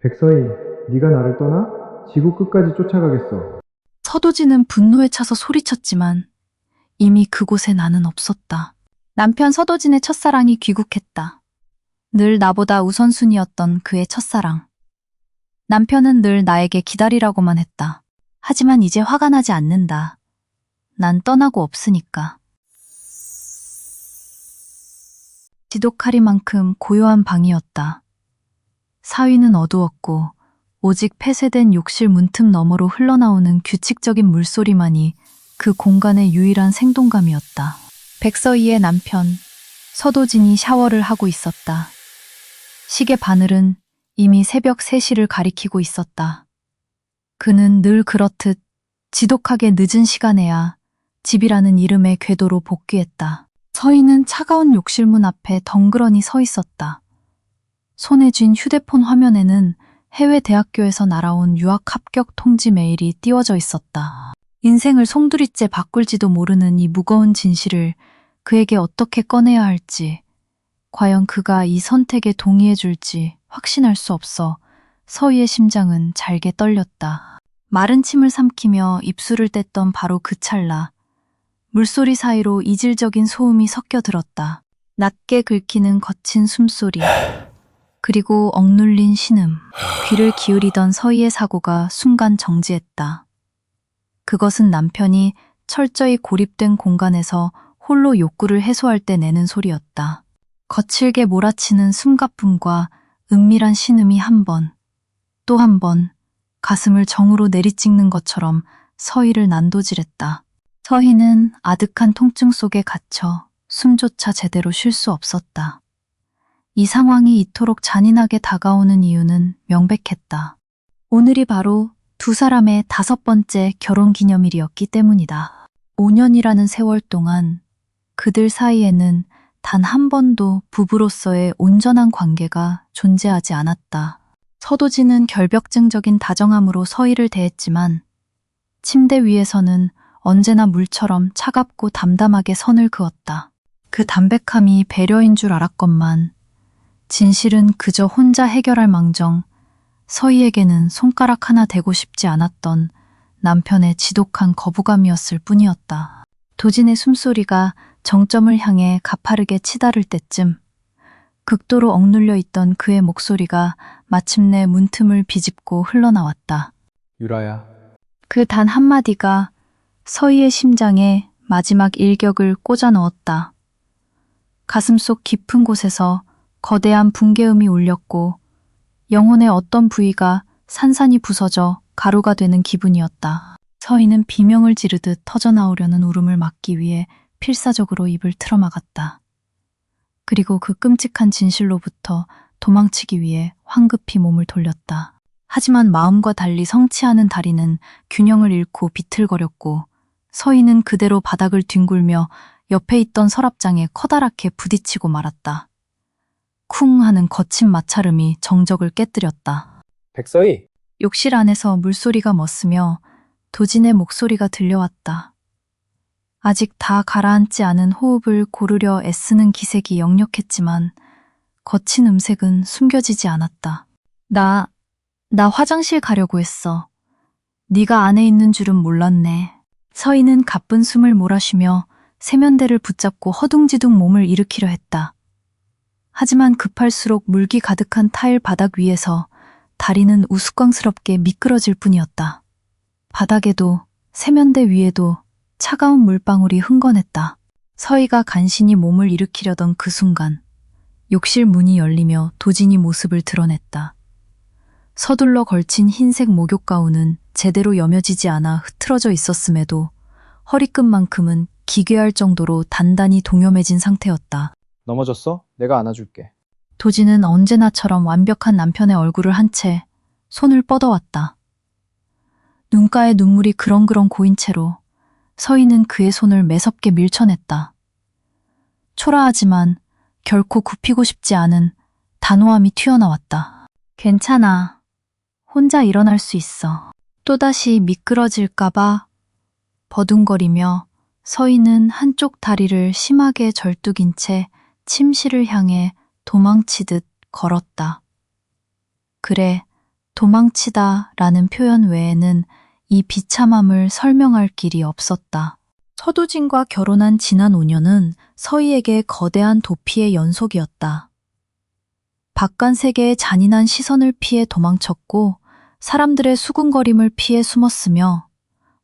백서희, 네가 나를 떠나? 지구 끝까지 쫓아가겠어. 서도진은 분노에 차서 소리쳤지만 이미 그곳에 나는 없었다. 남편 서도진의 첫사랑이 귀국했다. 늘 나보다 우선순위였던 그의 첫사랑. 남편은 늘 나에게 기다리라고만 했다. 하지만 이제 화가 나지 않는다. 난 떠나고 없으니까. 지독하리만큼 고요한 방이었다. 사위는 어두웠고 오직 폐쇄된 욕실 문틈 너머로 흘러나오는 규칙적인 물소리만이 그 공간의 유일한 생동감이었다. 백서희의 남편, 서도진이 샤워를 하고 있었다. 시계 바늘은 이미 새벽 3시를 가리키고 있었다. 그는 늘 그렇듯 지독하게 늦은 시간에야 집이라는 이름의 궤도로 복귀했다. 서희는 차가운 욕실문 앞에 덩그러니 서 있었다. 손에 쥔 휴대폰 화면에는 해외 대학교에서 날아온 유학 합격 통지 메일이 띄워져 있었다. 인생을 송두리째 바꿀지도 모르는 이 무거운 진실을 그에게 어떻게 꺼내야 할지, 과연 그가 이 선택에 동의해줄지 확신할 수 없어 서희의 심장은 잘게 떨렸다. 마른 침을 삼키며 입술을 뗐던 바로 그 찰나, 물소리 사이로 이질적인 소음이 섞여 들었다. 낮게 긁히는 거친 숨소리, 그리고 억눌린 신음, 귀를 기울이던 서희의 사고가 순간 정지했다. 그것은 남편이 철저히 고립된 공간에서 홀로 욕구를 해소할 때 내는 소리였다. 거칠게 몰아치는 숨가쁨과 은밀한 신음이 한 번, 또 한 번 가슴을 정으로 내리찍는 것처럼 서희를 난도질했다. 서희는 아득한 통증 속에 갇혀 숨조차 제대로 쉴 수 없었다. 이 상황이 이토록 잔인하게 다가오는 이유는 명백했다. 오늘이 바로 두 사람의 5번째 결혼기념일이었기 때문이다. 5년이라는 세월 동안 그들 사이에는 단 한 번도 부부로서의 온전한 관계가 존재하지 않았다. 서도진은 결벽증적인 다정함으로 서희를 대했지만 침대 위에서는 언제나 물처럼 차갑고 담담하게 선을 그었다. 그 담백함이 배려인 줄 알았건만 진실은 그저 혼자 해결할 망정 서희에게는 손가락 하나 대고 싶지 않았던 남편의 지독한 거부감이었을 뿐이었다. 도진의 숨소리가 정점을 향해 가파르게 치달을 때쯤 극도로 억눌려 있던 그의 목소리가 마침내 문틈을 비집고 흘러나왔다. 유라야, 그 단 한마디가 서희의 심장에 마지막 일격을 꽂아 넣었다. 가슴속 깊은 곳에서 거대한 붕괴음이 울렸고 영혼의 어떤 부위가 산산이 부서져 가루가 되는 기분이었다. 서희는 비명을 지르듯 터져나오려는 울음을 막기 위해 필사적으로 입을 틀어막았다. 그리고 그 끔찍한 진실로부터 도망치기 위해 황급히 몸을 돌렸다. 하지만 마음과 달리 성취하는 다리는 균형을 잃고 비틀거렸고 서희는 그대로 바닥을 뒹굴며 옆에 있던 서랍장에 커다랗게 부딪히고 말았다. 쿵 하는 거친 마찰음이 정적을 깨뜨렸다. 백서희! 욕실 안에서 물소리가 멎으며 도진의 목소리가 들려왔다. 아직 다 가라앉지 않은 호흡을 고르려 애쓰는 기색이 역력했지만 거친 음색은 숨겨지지 않았다. 나 화장실 가려고 했어. 네가 안에 있는 줄은 몰랐네. 서희는 가쁜 숨을 몰아쉬며 세면대를 붙잡고 허둥지둥 몸을 일으키려 했다. 하지만 급할수록 물기 가득한 타일 바닥 위에서 다리는 우스꽝스럽게 미끄러질 뿐이었다. 바닥에도 세면대 위에도 차가운 물방울이 흥건했다. 서희가 간신히 몸을 일으키려던 그 순간 욕실 문이 열리며 도진이 모습을 드러냈다. 서둘러 걸친 흰색 목욕 가운은 제대로 여며지지 않아 흐트러져 있었음에도 허리끝만큼은 기괴할 정도로 단단히 동여매진 상태였다. 넘어졌어? 내가 안아줄게. 도진은 언제나처럼 완벽한 남편의 얼굴을 한 채 손을 뻗어왔다. 눈가에 눈물이 그렁그렁 고인 채로 서희는 그의 손을 매섭게 밀쳐냈다. 초라하지만 결코 굽히고 싶지 않은 단호함이 튀어나왔다. 괜찮아. 혼자 일어날 수 있어. 또다시 미끄러질까봐 버둥거리며 서희는 한쪽 다리를 심하게 절뚝인 채 침실을 향해 도망치듯 걸었다. 그래, 도망치다 라는 표현 외에는 이 비참함을 설명할 길이 없었다. 서도진과 결혼한 지난 5년은 서희에게 거대한 도피의 연속이었다. 바깥 세계의 잔인한 시선을 피해 도망쳤고 사람들의 수군거림을 피해 숨었으며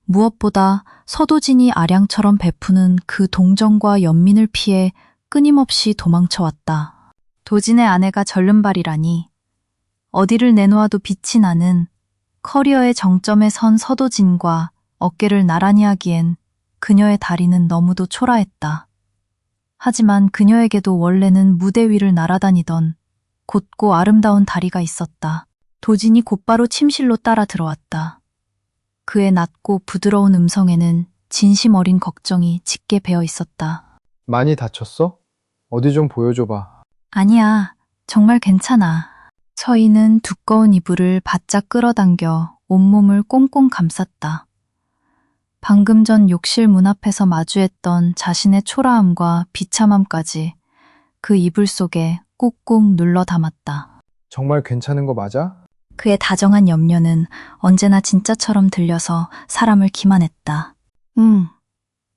무엇보다 서도진이 아량처럼 베푸는 그 동정과 연민을 피해 끊임없이 도망쳐왔다. 도진의 아내가 절름발이라니 어디를 내놓아도 빛이 나는 커리어의 정점에 선 서도진과 어깨를 나란히 하기엔 그녀의 다리는 너무도 초라했다. 하지만 그녀에게도 원래는 무대 위를 날아다니던 곧고 아름다운 다리가 있었다. 도진이 곧바로 침실로 따라 들어왔다. 그의 낮고 부드러운 음성에는 진심 어린 걱정이 짙게 배어 있었다. 많이 다쳤어? 어디 좀 보여줘봐. 아니야, 정말 괜찮아. 서희는 두꺼운 이불을 바짝 끌어당겨 온몸을 꽁꽁 감쌌다. 방금 전 욕실 문 앞에서 마주했던 자신의 초라함과 비참함까지 그 이불 속에 꾹꾹 눌러 담았다. 정말 괜찮은 거 맞아? 그의 다정한 염려는 언제나 진짜처럼 들려서 사람을 기만했다.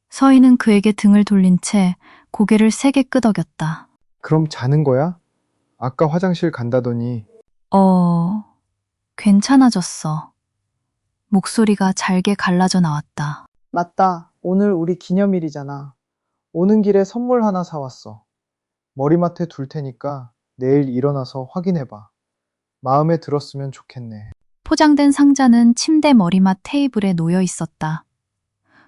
서희는 그에게 등을 돌린 채 고개를 세게 끄덕였다. 그럼 자는 거야? 아까 화장실 간다더니. 괜찮아졌어. 목소리가 잘게 갈라져 나왔다. 맞다. 오늘 우리 기념일이잖아. 오는 길에 선물 하나 사왔어. 머리맡에 둘 테니까 내일 일어나서 확인해봐. 마음에 들었으면 좋겠네. 포장된 상자는 침대 머리맡 테이블에 놓여 있었다.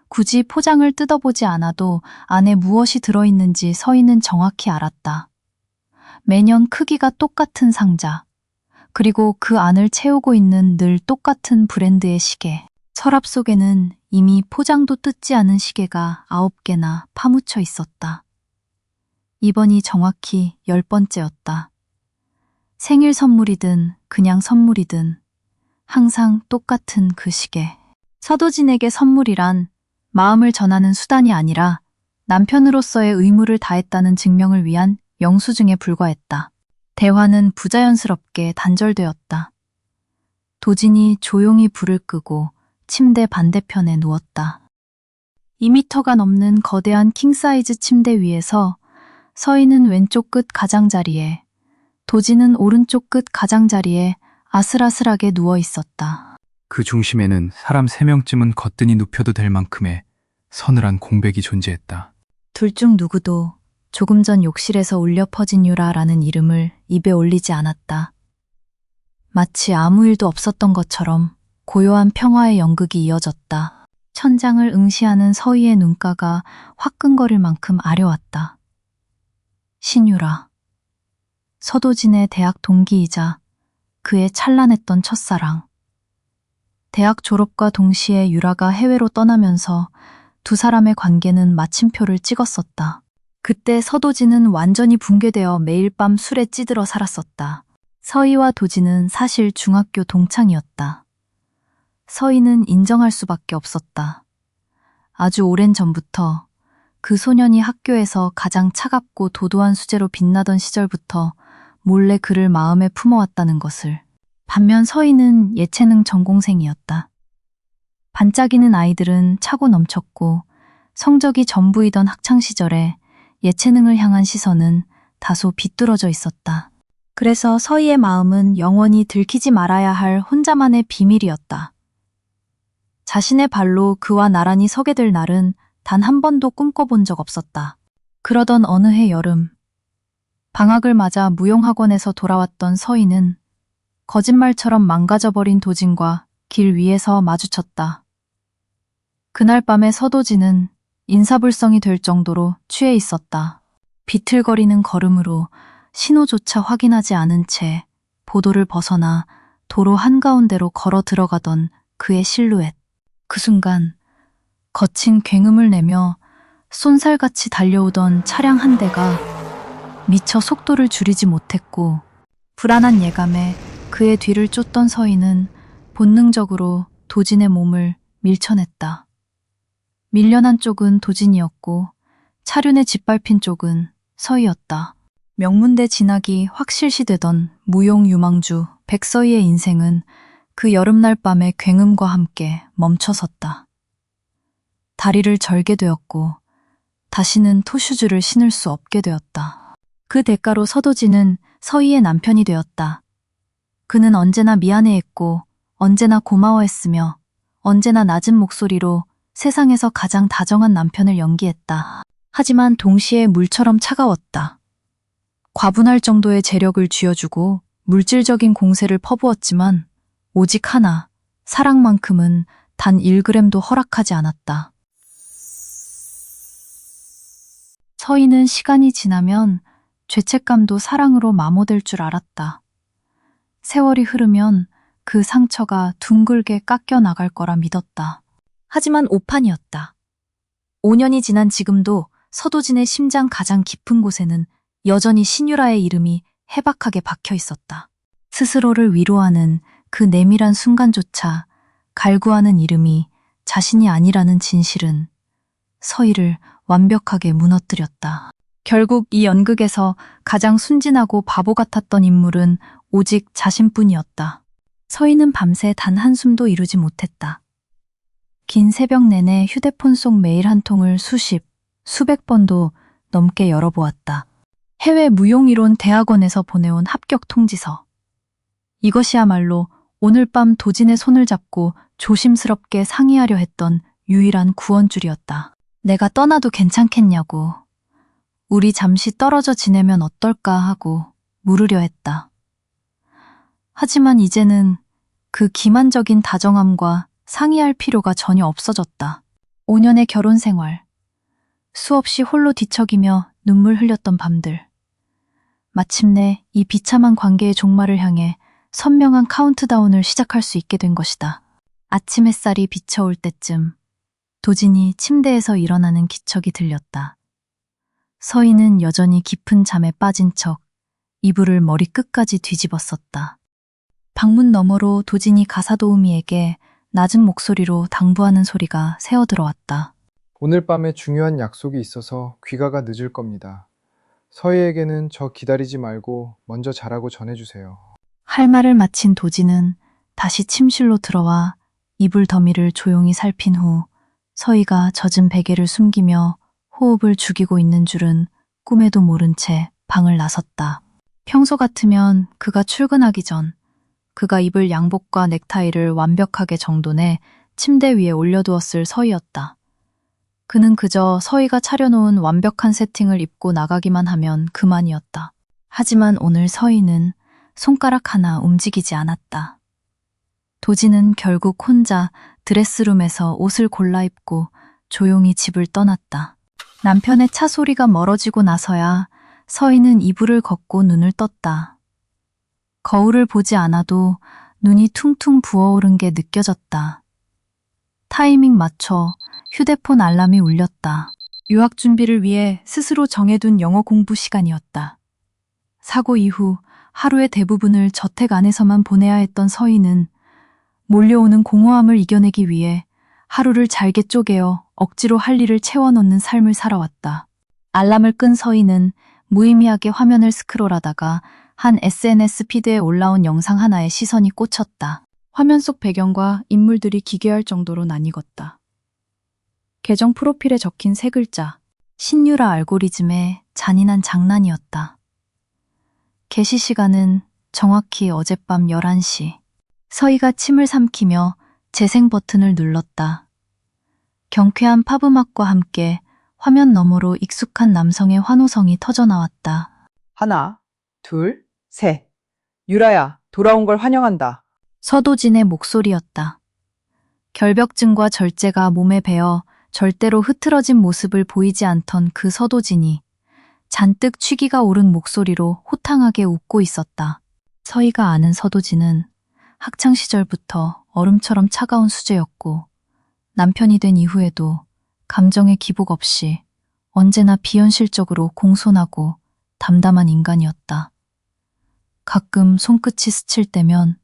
굳이 포장을 뜯어보지 않아도 안에 무엇이 들어있는지 서희는 정확히 알았다. 매년 크기가 똑같은 상자, 그리고 그 안을 채우고 있는 늘 똑같은 브랜드의 시계. 서랍 속에는 이미 포장도 뜯지 않은 시계가 9개나 파묻혀 있었다. 이번이 정확히 10번째였다. 생일 선물이든 그냥 선물이든 항상 똑같은 그 시계. 서도진에게 선물이란 마음을 전하는 수단이 아니라 남편으로서의 의무를 다했다는 증명을 위한 영수증에 불과했다. 대화는 부자연스럽게 단절되었다. 도진이 조용히 불을 끄고 침대 반대편에 누웠다. 2미터가 넘는 거대한 킹사이즈 침대 위에서 서희는 왼쪽 끝 가장자리에, 도진은 오른쪽 끝 가장자리에 아슬아슬하게 누워 있었다. 그 중심에는 사람 3명쯤은 거뜬히 눕혀도 될 만큼의 서늘한 공백이 존재했다. 둘 중 누구도 조금 전 욕실에서 울려 퍼진 유라라는 이름을 입에 올리지 않았다. 마치 아무 일도 없었던 것처럼 고요한 평화의 연극이 이어졌다. 천장을 응시하는 서희의 눈가가 화끈거릴 만큼 아려왔다. 신유라. 서도진의 대학 동기이자 그의 찬란했던 첫사랑. 대학 졸업과 동시에 유라가 해외로 떠나면서 두 사람의 관계는 마침표를 찍었었다. 그때 서도진은 완전히 붕괴되어 매일 밤 술에 찌들어 살았었다. 서희와 도진은 사실 중학교 동창이었다. 서희는 인정할 수밖에 없었다. 아주 오랜 전부터 그 소년이 학교에서 가장 차갑고 도도한 수재로 빛나던 시절부터 몰래 그를 마음에 품어왔다는 것을. 반면 서희는 예체능 전공생이었다. 반짝이는 아이들은 차고 넘쳤고 성적이 전부이던 학창시절에 예체능을 향한 시선은 다소 비뚤어져 있었다. 그래서 서희의 마음은 영원히 들키지 말아야 할 혼자만의 비밀이었다. 자신의 발로 그와 나란히 서게 될 날은 단 한 번도 꿈꿔본 적 없었다. 그러던 어느 해 여름, 방학을 맞아 무용학원에서 돌아왔던 서희는 거짓말처럼 망가져버린 도진과 길 위에서 마주쳤다. 그날 밤에 서도진은 인사불성이 될 정도로 취해 있었다. 비틀거리는 걸음으로 신호조차 확인하지 않은 채 보도를 벗어나 도로 한가운데로 걸어 들어가던 그의 실루엣. 그 순간 거친 굉음을 내며 쏜살같이 달려오던 차량 한 대가 미처 속도를 줄이지 못했고 불안한 예감에 그의 뒤를 쫓던 서희는 본능적으로 도진의 몸을 밀쳐냈다. 밀려난 쪽은 도진이었고 차륜에 짓밟힌 쪽은 서희였다. 명문대 진학이 확실시되던 무용유망주 백서희의 인생은 그 여름날 밤의 굉음과 함께 멈춰섰다. 다리를 절게 되었고 다시는 토슈즈를 신을 수 없게 되었다. 그 대가로 서도진은 서희의 남편이 되었다. 그는 언제나 미안해했고 언제나 고마워했으며 언제나 낮은 목소리로 세상에서 가장 다정한 남편을 연기했다. 하지만 동시에 물처럼 차가웠다. 과분할 정도의 재력을 쥐어주고 물질적인 공세를 퍼부었지만 오직 하나, 사랑만큼은 단 1g도 허락하지 않았다. 서희는 시간이 지나면 죄책감도 사랑으로 마모될 줄 알았다. 세월이 흐르면 그 상처가 둥글게 깎여 나갈 거라 믿었다. 하지만 오판이었다. 5년이 지난 지금도 서도진의 심장 가장 깊은 곳에는 여전히 신유라의 이름이 해박하게 박혀 있었다. 스스로를 위로하는 그 내밀한 순간조차 갈구하는 이름이 자신이 아니라는 진실은 서희를 완벽하게 무너뜨렸다. 결국 이 연극에서 가장 순진하고 바보 같았던 인물은 오직 자신뿐이었다. 서희는 밤새 단 한숨도 이루지 못했다. 긴 새벽 내내 휴대폰 속 메일 한 통을 수백 번도 넘게 열어보았다. 해외 무용이론 대학원에서 보내온 합격 통지서. 이것이야말로 오늘 밤 도진의 손을 잡고 조심스럽게 상의하려 했던 유일한 구원줄이었다. 내가 떠나도 괜찮겠냐고, 우리 잠시 떨어져 지내면 어떨까 하고 물으려 했다. 하지만 이제는 그 기만적인 다정함과 상의할 필요가 전혀 없어졌다. 5년의 결혼 생활, 수없이 홀로 뒤척이며 눈물 흘렸던 밤들. 마침내 이 비참한 관계의 종말을 향해 선명한 카운트다운을 시작할 수 있게 된 것이다. 아침 햇살이 비쳐올 때쯤 도진이 침대에서 일어나는 기척이 들렸다. 서희는 여전히 깊은 잠에 빠진 척 이불을 머리 끝까지 뒤집었었다. 방문 너머로 도진이 가사도우미에게 낮은 목소리로 당부하는 소리가 새어들어왔다. 오늘 밤에 중요한 약속이 있어서 귀가가 늦을 겁니다. 서희에게는 저 기다리지 말고 먼저 자라고 전해주세요. 할 말을 마친 도진은 다시 침실로 들어와 이불 더미를 조용히 살핀 후 서희가 젖은 베개를 숨기며 호흡을 죽이고 있는 줄은 꿈에도 모른 채 방을 나섰다. 평소 같으면 그가 출근하기 전 그가 입을 양복과 넥타이를 완벽하게 정돈해 침대 위에 올려두었을 서희였다. 그는 그저 서희가 차려놓은 완벽한 세팅을 입고 나가기만 하면 그만이었다. 하지만 오늘 서희는 손가락 하나 움직이지 않았다. 도진은 결국 혼자 드레스룸에서 옷을 골라 입고 조용히 집을 떠났다. 남편의 차 소리가 멀어지고 나서야 서희는 이불을 걷고 눈을 떴다. 거울을 보지 않아도 눈이 퉁퉁 부어오른 게 느껴졌다. 타이밍 맞춰 휴대폰 알람이 울렸다. 유학 준비를 위해 스스로 정해둔 영어 공부 시간이었다. 사고 이후 하루의 대부분을 저택 안에서만 보내야 했던 서희는 몰려오는 공허함을 이겨내기 위해 하루를 잘게 쪼개어 억지로 할 일을 채워넣는 삶을 살아왔다. 알람을 끈 서희는 무의미하게 화면을 스크롤하다가 한 SNS 피드에 올라온 영상 하나에 시선이 꽂혔다. 화면 속 배경과 인물들이 기괴할 정도로 낯익었다. 계정 프로필에 적힌 세 글자, 신유라 알고리즘의 잔인한 장난이었다. 게시 시간은 정확히 어젯밤 11시. 서희가 침을 삼키며 재생 버튼을 눌렀다. 경쾌한 팝음악과 함께 화면 너머로 익숙한 남성의 환호성이 터져나왔다. 하나, 둘, 셋. 유라야, 돌아온 걸 환영한다. 서도진의 목소리였다. 결벽증과 절제가 몸에 배어 절대로 흐트러진 모습을 보이지 않던 그 서도진이 잔뜩 취기가 오른 목소리로 호탕하게 웃고 있었다. 서희가 아는 서도진은 학창시절부터 얼음처럼 차가운 수제였고 남편이 된 이후에도 감정의 기복 없이 언제나 비현실적으로 공손하고 담담한 인간이었다. 가끔 손끝이 스칠 때면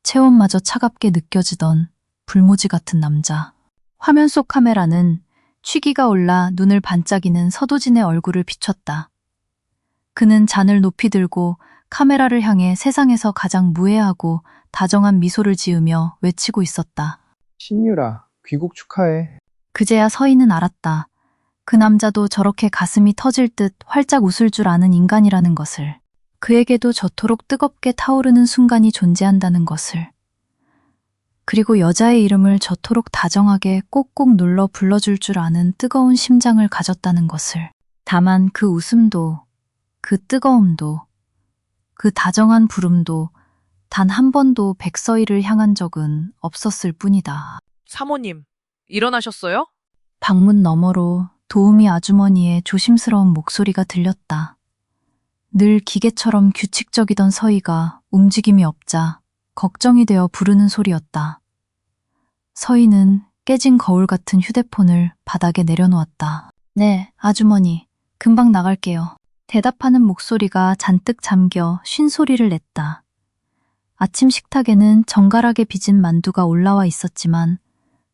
체온마저 차갑게 느껴지던 불모지 같은 남자. 화면 속 카메라는 취기가 올라 눈을 반짝이는 서도진의 얼굴을 비췄다. 그는 잔을 높이 들고 카메라를 향해 세상에서 가장 무해하고 다정한 미소를 지으며 외치고 있었다. 신유라, 귀국 축하해. 그제야 서희는 알았다. 그 남자도 저렇게 가슴이 터질 듯 활짝 웃을 줄 아는 인간이라는 것을. 그에게도 저토록 뜨겁게 타오르는 순간이 존재한다는 것을. 그리고 여자의 이름을 저토록 다정하게 꼭꼭 눌러 불러줄 줄 아는 뜨거운 심장을 가졌다는 것을. 다만 그 웃음도, 그 뜨거움도, 그 다정한 부름도 단 한 번도 백서희를 향한 적은 없었을 뿐이다. 사모님, 일어나셨어요? 방문 너머로 도우미 아주머니의 조심스러운 목소리가 들렸다. 늘 기계처럼 규칙적이던 서희가 움직임이 없자 걱정이 되어 부르는 소리였다. 서희는 깨진 거울 같은 휴대폰을 바닥에 내려놓았다. 네, 아주머니. 금방 나갈게요. 대답하는 목소리가 잔뜩 잠겨 쉰소리를 냈다. 아침 식탁에는 정갈하게 빚은 만두가 올라와 있었지만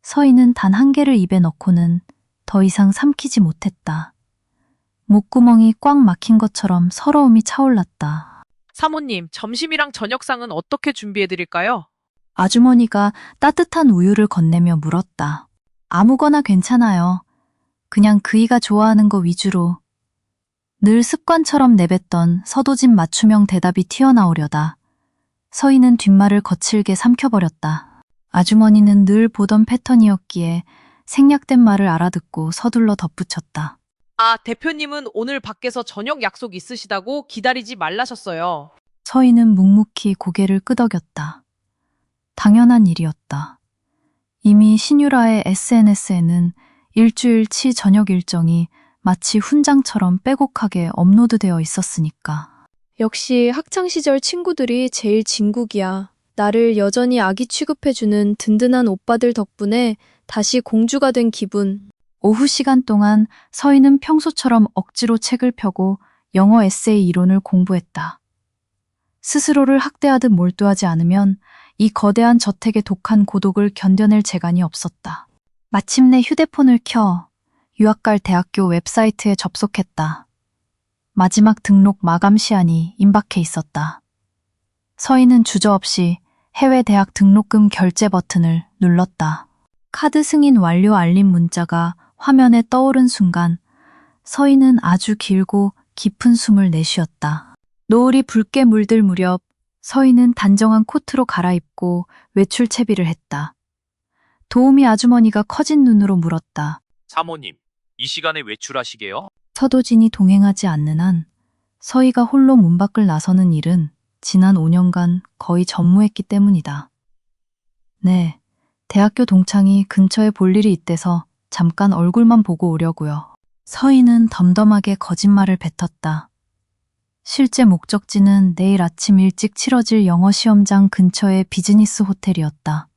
서희는 단 한 개를 입에 넣고는 더 이상 삼키지 못했다. 목구멍이 꽉 막힌 것처럼 서러움이 차올랐다. 사모님, 점심이랑 저녁상은 어떻게 준비해드릴까요? 아주머니가 따뜻한 우유를 건네며 물었다. 아무거나 괜찮아요. 그냥 그이가 좋아하는 거 위주로. 늘 습관처럼 내뱉던 서도진 맞춤형 대답이 튀어나오려다 서희는 뒷말을 거칠게 삼켜버렸다. 아주머니는 늘 보던 패턴이었기에 생략된 말을 알아듣고 서둘러 덧붙였다. 아, 대표님은 오늘 밖에서 저녁 약속 있으시다고 기다리지 말라셨어요. 서희는 묵묵히 고개를 끄덕였다. 당연한 일이었다. 이미 신유라의 SNS에는 일주일치 저녁 일정이 마치 훈장처럼 빼곡하게 업로드되어 있었으니까. 역시 학창시절 친구들이 제일 진국이야. 나를 여전히 아기 취급해주는 든든한 오빠들 덕분에 다시 공주가 된 기분. 오후 시간 동안 서희는 평소처럼 억지로 책을 펴고 영어 에세이 이론을 공부했다. 스스로를 학대하듯 몰두하지 않으면 이 거대한 저택의 독한 고독을 견뎌낼 재간이 없었다. 마침내 휴대폰을 켜 유학갈 대학교 웹사이트에 접속했다. 마지막 등록 마감 시한이 임박해 있었다. 서희는 주저없이 해외 대학 등록금 결제 버튼을 눌렀다. 카드 승인 완료 알림 문자가 화면에 떠오른 순간 서희는 아주 길고 깊은 숨을 내쉬었다. 노을이 붉게 물들 무렵 서희는 단정한 코트로 갈아입고 외출 채비를 했다. 도우미 아주머니가 커진 눈으로 물었다. 사모님, 이 시간에 외출하시게요? 서도진이 동행하지 않는 한 서희가 홀로 문 밖을 나서는 일은 지난 5년간 거의 전무했기 때문이다. 네, 대학교 동창이 근처에 볼 일이 있대서 잠깐 얼굴만 보고 오려고요. 서희는 덤덤하게 거짓말을 뱉었다. 실제 목적지는 내일 아침 일찍 치러질 영어 시험장 근처의 비즈니스 호텔이었다.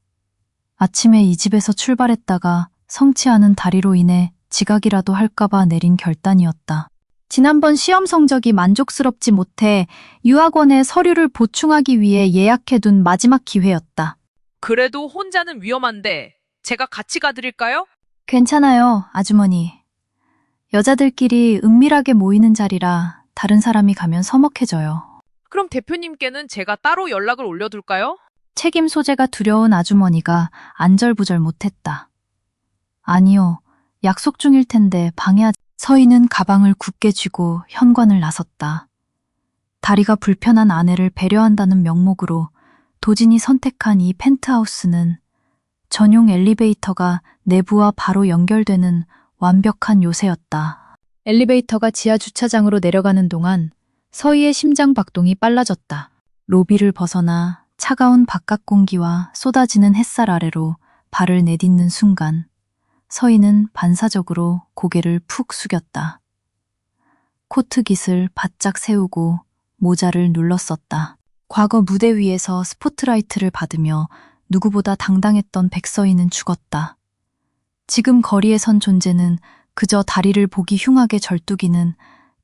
아침에 이 집에서 출발했다가 성치 않은 다리로 인해 지각이라도 할까봐 내린 결단이었다. 지난번 시험 성적이 만족스럽지 못해 유학원에 서류를 보충하기 위해 예약해둔 마지막 기회였다. 그래도 혼자는 위험한데 제가 같이 가드릴까요? 괜찮아요, 아주머니. 여자들끼리 은밀하게 모이는 자리라 다른 사람이 가면 서먹해져요. 그럼 대표님께는 제가 따로 연락을 올려둘까요? 책임 소재가 두려운 아주머니가 안절부절 못했다. 아니요, 약속 중일 텐데 방해하지. 서희는 가방을 굳게 쥐고 현관을 나섰다. 다리가 불편한 아내를 배려한다는 명목으로 도진이 선택한 이 펜트하우스는 전용 엘리베이터가 내부와 바로 연결되는 완벽한 요새였다. 엘리베이터가 지하 주차장으로 내려가는 동안 서희의 심장 박동이 빨라졌다. 로비를 벗어나 차가운 바깥 공기와 쏟아지는 햇살 아래로 발을 내딛는 순간 서희는 반사적으로 고개를 푹 숙였다. 코트 깃을 바짝 세우고 모자를 눌렀었다. 과거 무대 위에서 스포트라이트를 받으며 누구보다 당당했던 백서희는 죽었다. 지금 거리에 선 존재는 그저 다리를 보기 흉하게 절뚝이는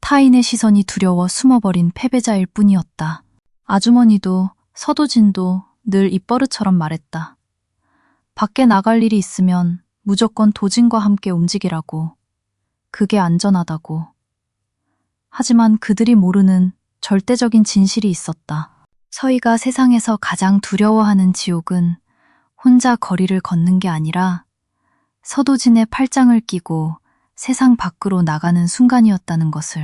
타인의 시선이 두려워 숨어버린 패배자일 뿐이었다. 아주머니도 서도진도 늘 입버릇처럼 말했다. 밖에 나갈 일이 있으면 무조건 도진과 함께 움직이라고. 그게 안전하다고. 하지만 그들이 모르는 절대적인 진실이 있었다. 서희가 세상에서 가장 두려워하는 지옥은 혼자 거리를 걷는 게 아니라 서도진의 팔짱을 끼고 세상 밖으로 나가는 순간이었다는 것을.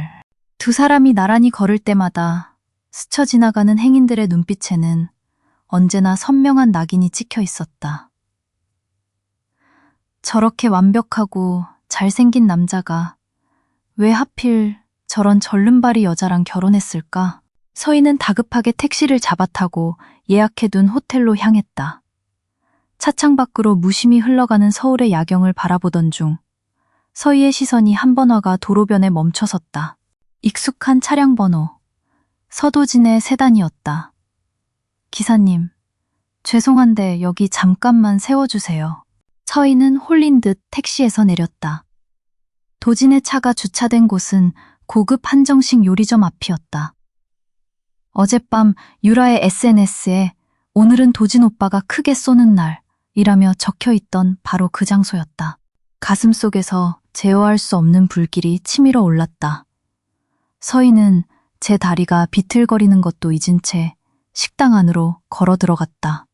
두 사람이 나란히 걸을 때마다 스쳐 지나가는 행인들의 눈빛에는 언제나 선명한 낙인이 찍혀 있었다. 저렇게 완벽하고 잘생긴 남자가 왜 하필 저런 절름발이 여자랑 결혼했을까? 서희는 다급하게 택시를 잡아타고 예약해둔 호텔로 향했다. 차창 밖으로 무심히 흘러가는 서울의 야경을 바라보던 중 서희의 시선이 한 번화가 도로변에 멈춰섰다. 익숙한 차량 번호, 서도진의 세단이었다. 기사님, 죄송한데 여기 잠깐만 세워주세요. 서희는 홀린 듯 택시에서 내렸다. 도진의 차가 주차된 곳은 고급 한정식 요리점 앞이었다. 어젯밤 유라의 SNS에 오늘은 도진 오빠가 크게 쏘는 날이라며 적혀있던 바로 그 장소였다. 가슴속에서 제어할 수 없는 불길이 치밀어 올랐다. 서희는 제 다리가 비틀거리는 것도 잊은 채 식당 안으로 걸어 들어갔다.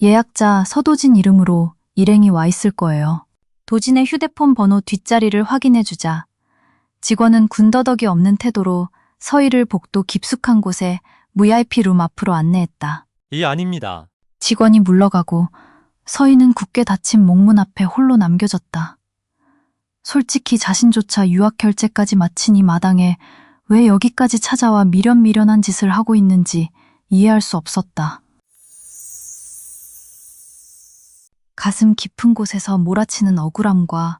예약자 서도진 이름으로 일행이 와 있을 거예요. 도진의 휴대폰 번호 뒷자리를 확인해주자 직원은 군더더기 없는 태도로 서희를 복도 깊숙한 곳에 VIP 룸 앞으로 안내했다. 이 아닙니다. 직원이 물러가고 서희는 굳게 닫힌 목문 앞에 홀로 남겨졌다. 솔직히 자신조차 유학 결제까지 마친 이 마당에 왜 여기까지 찾아와 미련미련한 짓을 하고 있는지 이해할 수 없었다. 가슴 깊은 곳에서 몰아치는 억울함과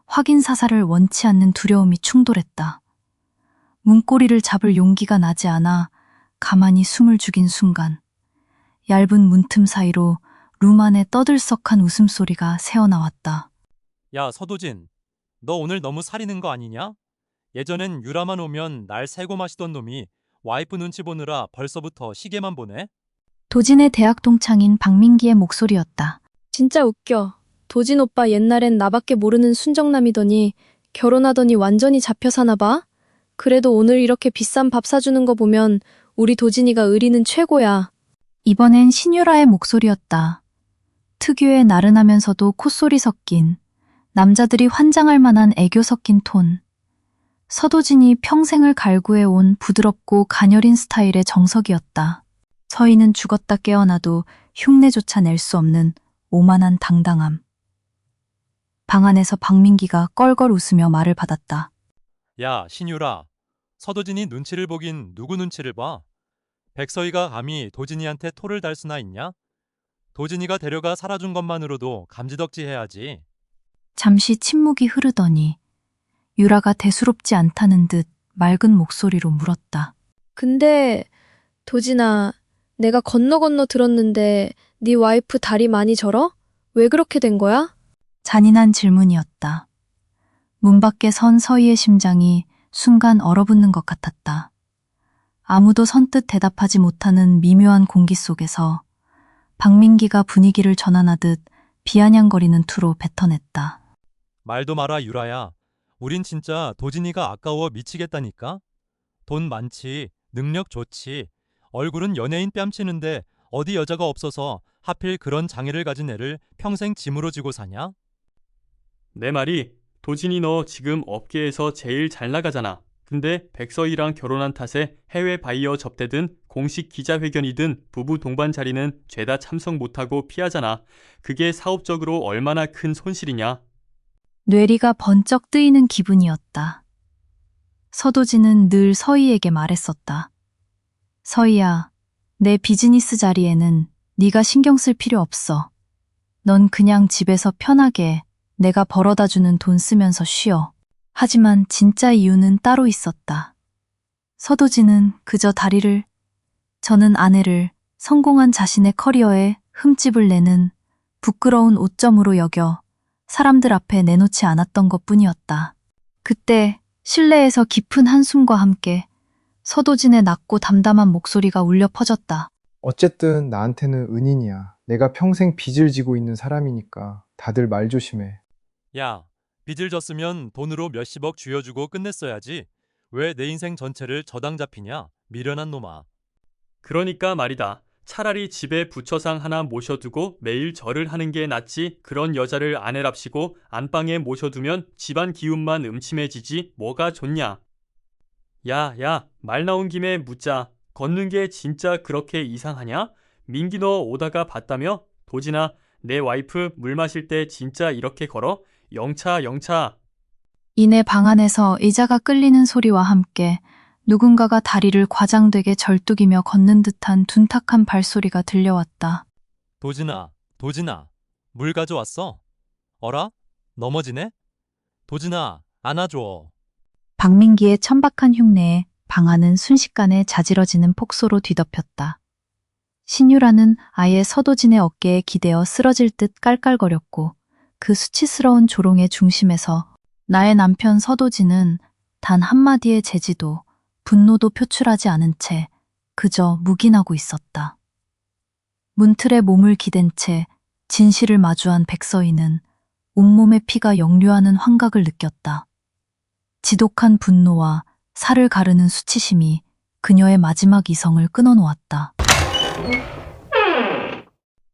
확인 사살을 원치 않는 두려움이 충돌했다. 문고리를 잡을 용기가 나지 않아 가만히 숨을 죽인 순간 얇은 문틈 사이로 룸 안에 떠들썩한 웃음소리가 새어나왔다. 야, 서도진. 너 오늘 너무 살이는 거 아니냐? 예전엔 유라만 오면 날 새고 마시던 놈이 와이프 눈치 보느라 벌써부터 시계만 보네? 도진의 대학 동창인 박민기의 목소리였다. 진짜 웃겨. 도진 오빠 옛날엔 나밖에 모르는 순정남이더니 결혼하더니 완전히 잡혀 사나 봐? 그래도 오늘 이렇게 비싼 밥 사주는 거 보면 우리 도진이가 의리는 최고야. 이번엔 신유라의 목소리였다. 특유의 나른하면서도 콧소리 섞인, 남자들이 환장할 만한 애교 섞인 톤. 서도진이 평생을 갈구해온 부드럽고 가녀린 스타일의 정석이었다. 서희는 죽었다 깨어나도 흉내조차 낼 수 없는 오만한 당당함. 방 안에서 박민기가 껄껄 웃으며 말을 받았다. 야, 신유라. 서도진이 눈치를 보긴 누구 눈치를 봐? 백서희가 감히 도진이한테 토를 달 수나 있냐? 도진이가 데려가 살아준 것만으로도 감지덕지 해야지. 잠시 침묵이 흐르더니 유라가 대수롭지 않다는 듯 맑은 목소리로 물었다. 근데 도진아, 내가 건너 들었는데 네 와이프 다리 많이 절어? 왜 그렇게 된 거야? 잔인한 질문이었다. 문 밖에 선 서희의 심장이 순간 얼어붙는 것 같았다. 아무도 선뜻 대답하지 못하는 미묘한 공기 속에서 박민기가 분위기를 전환하듯 비아냥거리는 투로 뱉어냈다. 말도 마라, 유라야. 우린 진짜 도진이가 아까워 미치겠다니까? 돈 많지, 능력 좋지, 얼굴은 연예인 뺨치는데 어디 여자가 없어서 하필 그런 장애를 가진 애를 평생 짐으로 지고 사냐? 내 말이 도진이 너 지금 업계에서 제일 잘 나가잖아. 근데 백서희랑 결혼한 탓에 해외 바이어 접대든 공식 기자회견이든 부부 동반 자리는 죄다 참석 못하고 피하잖아. 그게 사업적으로 얼마나 큰 손실이냐? 뇌리가 번쩍 뜨이는 기분이었다. 서도진은 늘 서희에게 말했었다. 서희야, 내 비즈니스 자리에는 네가 신경 쓸 필요 없어. 넌 그냥 집에서 편하게 내가 벌어다주는 돈 쓰면서 쉬어. 하지만 진짜 이유는 따로 있었다. 서도진은 그저 다리를, 저는 아내를 성공한 자신의 커리어에 흠집을 내는 부끄러운 오점으로 여겨 사람들 앞에 내놓지 않았던 것뿐이었다. 그때 실내에서 깊은 한숨과 함께 서도진의 낮고 담담한 목소리가 울려 퍼졌다. 어쨌든 나한테는 은인이야. 내가 평생 빚을 지고 있는 사람이니까 다들 말 조심해. 야, 빚을 졌으면 돈으로 몇십억 쥐어주고 끝냈어야지. 왜 내 인생 전체를 저당 잡히냐? 미련한 놈아. 그러니까 말이다. 차라리 집에 부처상 하나 모셔두고 매일 절을 하는 게 낫지. 그런 여자를 아내랍시고 안방에 모셔두면 집안 기운만 음침해지지 뭐가 좋냐. 야, 말 나온 김에 묻자. 걷는 게 진짜 그렇게 이상하냐? 민기 너 오다가 봤다며? 도진아, 내 와이프 물 마실 때 진짜 이렇게 걸어? 영차. 이내 방 안에서 의자가 끌리는 소리와 함께 누군가가 다리를 과장되게 절뚝이며 걷는 듯한 둔탁한 발소리가 들려왔다. 도진아, 물 가져왔어? 어라? 넘어지네? 도진아, 안아줘. 박민기의 천박한 흉내에 방 안은 순식간에 자지러지는 폭소로 뒤덮였다. 신유라는 아예 서도진의 어깨에 기대어 쓰러질 듯 깔깔거렸고 그 수치스러운 조롱의 중심에서 나의 남편 서도진은 단 한마디의 제지도 분노도 표출하지 않은 채 그저 묵인하고 있었다. 문틀에 몸을 기댄 채 진실을 마주한 백서희는 온몸의 피가 역류하는 환각을 느꼈다. 지독한 분노와 살을 가르는 수치심이 그녀의 마지막 이성을 끊어놓았다.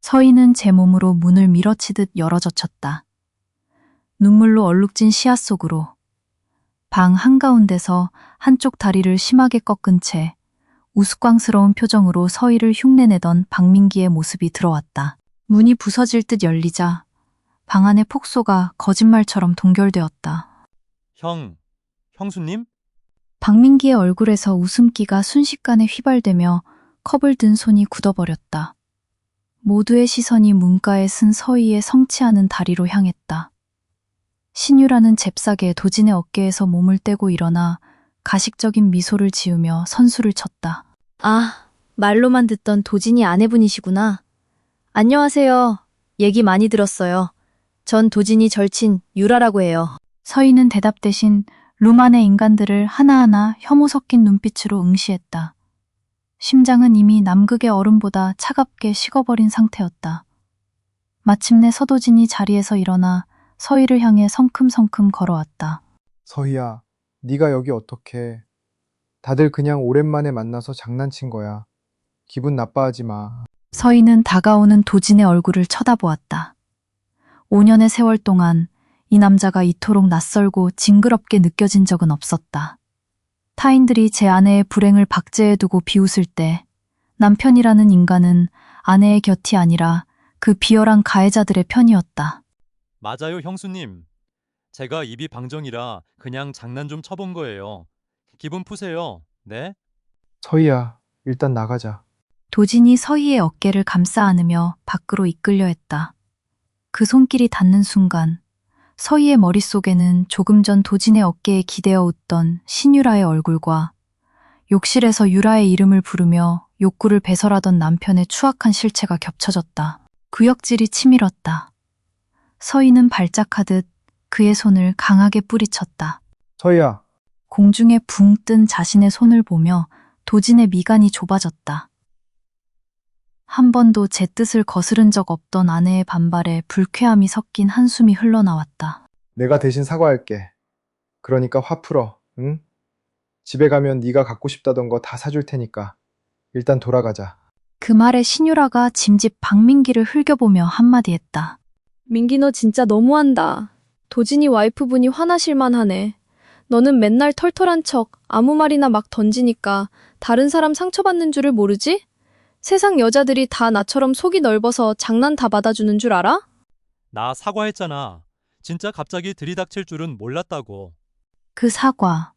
서희는 제 몸으로 문을 밀어치듯 열어젖혔다. 눈물로 얼룩진 시야 속으로 방 한가운데서 한쪽 다리를 심하게 꺾은 채 우스꽝스러운 표정으로 서희를 흉내내던 박민기의 모습이 들어왔다. 문이 부서질 듯 열리자 방 안의 폭소가 거짓말처럼 동결되었다. 형수님? 박민기의 얼굴에서 웃음기가 순식간에 휘발되며 컵을 든 손이 굳어버렸다. 모두의 시선이 문가에 쓴 서희의 성취하는 다리로 향했다. 신유라는 잽싸게 도진의 어깨에서 몸을 떼고 일어나 가식적인 미소를 지으며 선수를 쳤다. 아, 말로만 듣던 도진이 아내분이시구나. 안녕하세요. 얘기 많이 들었어요. 전 도진이 절친 유라라고 해요. 서희는 대답 대신 룸 안의 인간들을 하나하나 혐오 섞인 눈빛으로 응시했다. 심장은 이미 남극의 얼음보다 차갑게 식어버린 상태였다. 마침내 서도진이 자리에서 일어나 서희를 향해 성큼성큼 걸어왔다. 서희야, 네가 여기 어떡해. 다들 그냥 오랜만에 만나서 장난친 거야. 기분 나빠하지 마. 서희는 다가오는 도진의 얼굴을 쳐다보았다. 5년의 세월 동안 이 남자가 이토록 낯설고 징그럽게 느껴진 적은 없었다. 타인들이 제 아내의 불행을 박제해두고 비웃을 때 남편이라는 인간은 아내의 곁이 아니라 그 비열한 가해자들의 편이었다. 맞아요, 형수님. 제가 입이 방정이라 그냥 장난 좀 쳐본 거예요. 기분 푸세요. 네? 서희야, 일단 나가자. 도진이 서희의 어깨를 감싸 안으며 밖으로 이끌려 했다. 그 손길이 닿는 순간 서희의 머릿속에는 조금 전 도진의 어깨에 기대어 웃던 신유라의 얼굴과 욕실에서 유라의 이름을 부르며 욕구를 배설하던 남편의 추악한 실체가 겹쳐졌다. 구역질이 치밀었다. 서희는 발작하듯 그의 손을 강하게 뿌리쳤다. 서희야, 공중에 붕 뜬 자신의 손을 보며 도진의 미간이 좁아졌다. 한 번도 제 뜻을 거스른 적 없던 아내의 반발에 불쾌함이 섞인 한숨이 흘러나왔다. 내가 대신 사과할게. 그러니까 화 풀어, 응? 집에 가면 네가 갖고 싶다던 거 다 사줄 테니까 일단 돌아가자. 그 말에 신유라가 짐짓 박민기를 흘겨보며 한마디 했다. 민기 너 진짜 너무한다. 도진이 와이프분이 화나실만 하네. 너는 맨날 털털한 척 아무 말이나 막 던지니까 다른 사람 상처받는 줄을 모르지? 세상 여자들이 다 나처럼 속이 넓어서 장난 다 받아주는 줄 알아? 나 사과했잖아. 진짜 갑자기 들이닥칠 줄은 몰랐다고. 그 사과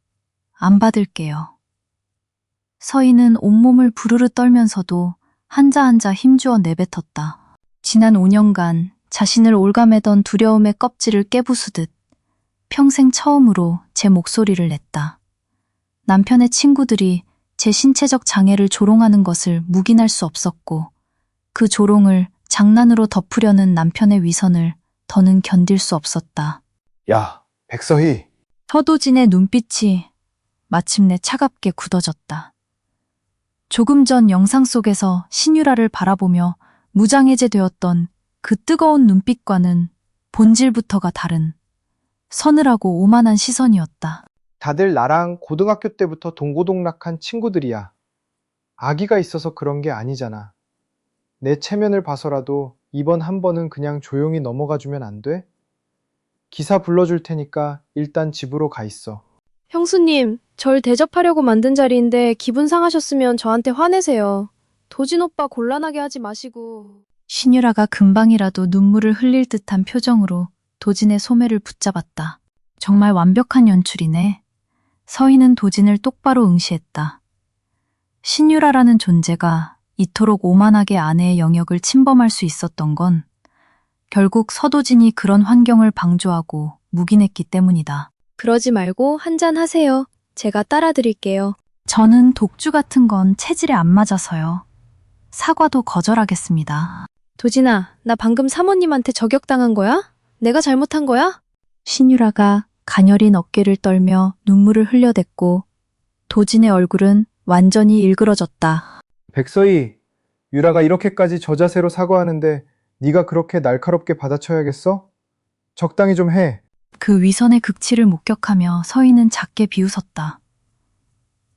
안 받을게요. 서희는 온몸을 부르르 떨면서도 한자 힘주어 내뱉었다. 지난 5년간 자신을 올가매던 두려움의 껍질을 깨부수듯 평생 처음으로 제 목소리를 냈다. 남편의 친구들이 제 신체적 장애를 조롱하는 것을 묵인할 수 없었고 그 조롱을 장난으로 덮으려는 남편의 위선을 더는 견딜 수 없었다. 야, 백서희. 서도진의 눈빛이 마침내 차갑게 굳어졌다. 조금 전 영상 속에서 신유라를 바라보며 무장해제되었던 그 뜨거운 눈빛과는 본질부터가 다른 서늘하고 오만한 시선이었다. 다들 나랑 고등학교 때부터 동고동락한 친구들이야. 아기가 있어서 그런 게 아니잖아. 내 체면을 봐서라도 이번 한 번은 그냥 조용히 넘어가 주면 안 돼? 기사 불러줄 테니까 일단 집으로 가 있어. 형수님, 절 대접하려고 만든 자리인데 기분 상하셨으면 저한테 화내세요. 도진 오빠 곤란하게 하지 마시고. 신유라가 금방이라도 눈물을 흘릴 듯한 표정으로 도진의 소매를 붙잡았다. 정말 완벽한 연출이네. 서희는 도진을 똑바로 응시했다. 신유라라는 존재가 이토록 오만하게 아내의 영역을 침범할 수 있었던 건 결국 서도진이 그런 환경을 방조하고 묵인했기 때문이다. 그러지 말고 한잔 하세요. 제가 따라드릴게요. 저는 독주 같은 건 체질에 안 맞아서요. 사과도 거절하겠습니다. 도진아, 나 방금 사모님한테 저격당한 거야? 내가 잘못한 거야? 신유라가 가녀린 어깨를 떨며 눈물을 흘려댔고 도진의 얼굴은 완전히 일그러졌다. 백서희, 유라가 이렇게까지 저자세로 사과하는데 네가 그렇게 날카롭게 받아쳐야겠어? 적당히 좀 해. 그 위선의 극치를 목격하며 서희는 작게 비웃었다.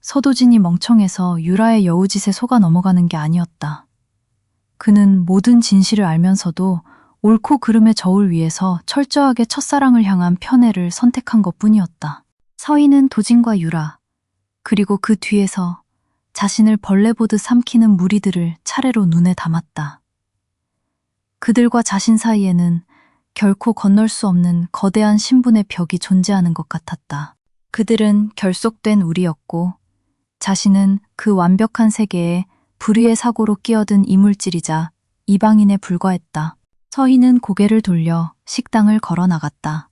서도진이 멍청해서 유라의 여우짓에 속아 넘어가는 게 아니었다. 그는 모든 진실을 알면서도 옳고 그름의 저울 위에서 철저하게 첫사랑을 향한 편애를 선택한 것뿐이었다. 서희는 도진과 유라, 그리고 그 뒤에서 자신을 벌레 보듯 삼키는 무리들을 차례로 눈에 담았다. 그들과 자신 사이에는 결코 건널 수 없는 거대한 신분의 벽이 존재하는 것 같았다. 그들은 결속된 우리였고 자신은 그 완벽한 세계에 불의의 사고로 끼어든 이물질이자 이방인에 불과했다. 서희는 고개를 돌려 식당을 걸어 나갔다.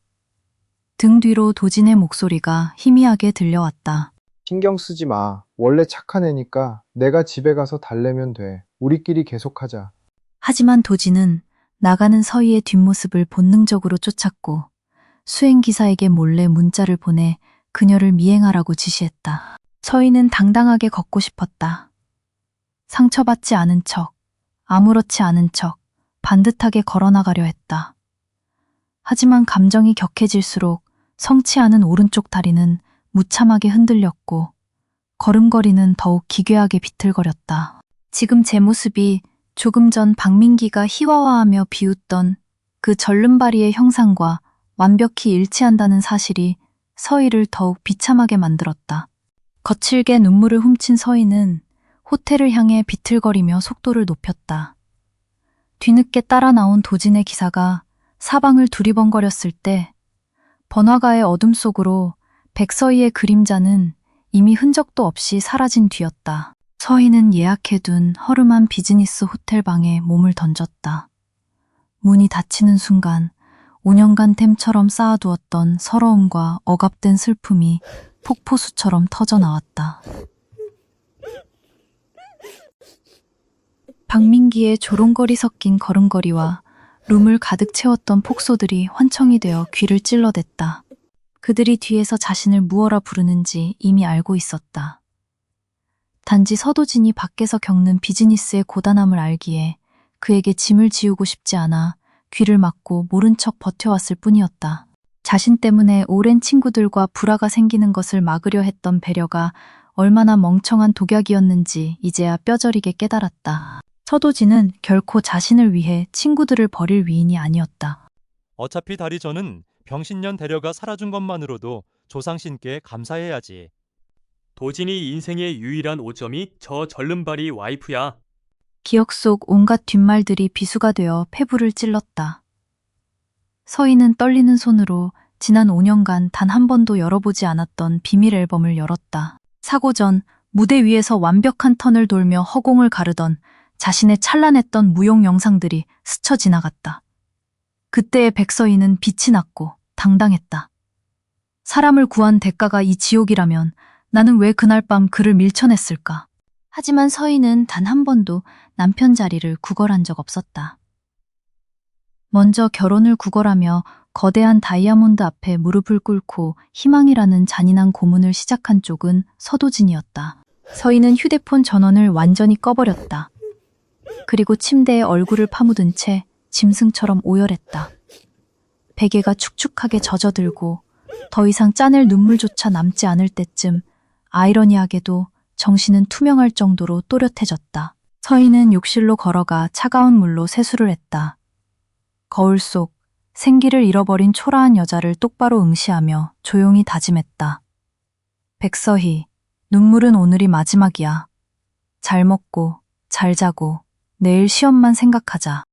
등 뒤로 도진의 목소리가 희미하게 들려왔다. 신경 쓰지 마. 원래 착한 애니까 내가 집에 가서 달래면 돼. 우리끼리 계속하자. 하지만 도진은 나가는 서희의 뒷모습을 본능적으로 쫓았고 수행기사에게 몰래 문자를 보내 그녀를 미행하라고 지시했다. 서희는 당당하게 걷고 싶었다. 상처받지 않은 척, 아무렇지 않은 척 반듯하게 걸어나가려 했다. 하지만 감정이 격해질수록 성치 않은 오른쪽 다리는 무참하게 흔들렸고 걸음걸이는 더욱 기괴하게 비틀거렸다. 지금 제 모습이 조금 전 박민기가 희화화하며 비웃던 그 절름발이의 형상과 완벽히 일치한다는 사실이 서희를 더욱 비참하게 만들었다. 거칠게 눈물을 훔친 서희는 호텔을 향해 비틀거리며 속도를 높였다. 뒤늦게 따라 나온 도진의 기사가 사방을 두리번거렸을 때 번화가의 어둠 속으로 백서희의 그림자는 이미 흔적도 없이 사라진 뒤였다. 서희는 예약해둔 허름한 비즈니스 호텔 방에 몸을 던졌다. 문이 닫히는 순간 5년간 템처럼 쌓아두었던 서러움과 억압된 슬픔이 폭포수처럼 터져나왔다. 박민기의 조롱거리 섞인 걸음걸이와 룸을 가득 채웠던 폭소들이 환청이 되어 귀를 찔러댔다. 그들이 뒤에서 자신을 무어라 부르는지 이미 알고 있었다. 단지 서도진이 밖에서 겪는 비즈니스의 고단함을 알기에 그에게 짐을 지우고 싶지 않아 귀를 막고 모른 척 버텨왔을 뿐이었다. 자신 때문에 오랜 친구들과 불화가 생기는 것을 막으려 했던 배려가 얼마나 멍청한 독약이었는지 이제야 뼈저리게 깨달았다. 서도진은 결코 자신을 위해 친구들을 버릴 위인이 아니었다. 어차피 다리 저는 병신년 데려가 살아준 것만으로도 조상신께 감사해야지. 도진이 인생의 유일한 오점이 저 절름발이 와이프야. 기억 속 온갖 뒷말들이 비수가 되어 폐부를 찔렀다. 서희는 떨리는 손으로 지난 5년간 단 한 번도 열어보지 않았던 비밀 앨범을 열었다. 사고 전 무대 위에서 완벽한 턴을 돌며 허공을 가르던 자신의 찬란했던 무용 영상들이 스쳐 지나갔다. 그때의 백서희는 빛이 났고 당당했다. 사람을 구한 대가가 이 지옥이라면 나는 왜 그날 밤 그를 밀쳐냈을까? 하지만 서희는 단 한 번도 남편 자리를 구걸한 적 없었다. 먼저 결혼을 구걸하며 거대한 다이아몬드 앞에 무릎을 꿇고 희망이라는 잔인한 고문을 시작한 쪽은 서도진이었다. 서희는 휴대폰 전원을 완전히 꺼버렸다. 그리고 침대에 얼굴을 파묻은 채 짐승처럼 오열했다. 베개가 축축하게 젖어들고 더 이상 짜낼 눈물조차 남지 않을 때쯤 아이러니하게도 정신은 투명할 정도로 또렷해졌다. 서희는 욕실로 걸어가 차가운 물로 세수를 했다. 거울 속 생기를 잃어버린 초라한 여자를 똑바로 응시하며 조용히 다짐했다. 백서희, 눈물은 오늘이 마지막이야. 잘 먹고, 잘 자고, 내일 시험만 생각하자.